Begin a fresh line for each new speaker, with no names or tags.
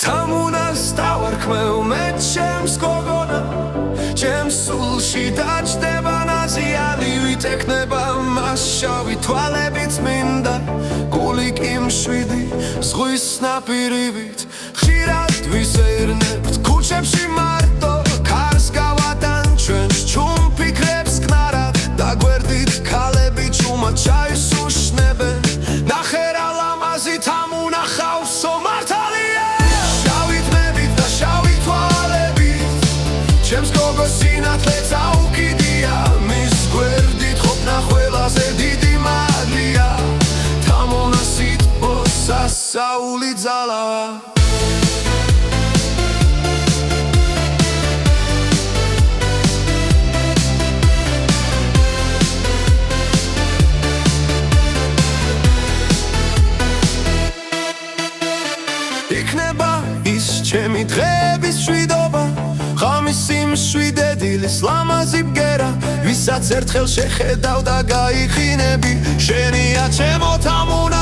თამუნას დავარქმევ მე ჩემს გოგონა ჩემს სულში დაჯდება ნაზიანი ვიტექნება მას შავი თვალებით მინდა გული კი მშვიდი ზღვის ნაპირივით ხშირად ვიზერნებთ ქუჩებში მარტო ქარს გავატან ჩვენს ჩუმ ფიქრებს კნარად და გვერდით ქალები ჩუმად ჩაის უშნებენ ნახერა ლამაზი თამუნახავსო მართალია შავით მებით და შავი თვალებით ჩემს გოგოს სინათლე წაუკიდია მის გვერდით ყოფნა ყველაზე დიდი მადლია თამუნა სიტყვას სასაული ძალაა იქნება ის ჩემი დღეების შვიდობა ღამისი მშვიდედილის ლამაზი ბგერა ვისაც ერთხელ შეხედავ და გაიხინები შენია ჩემო თამუნა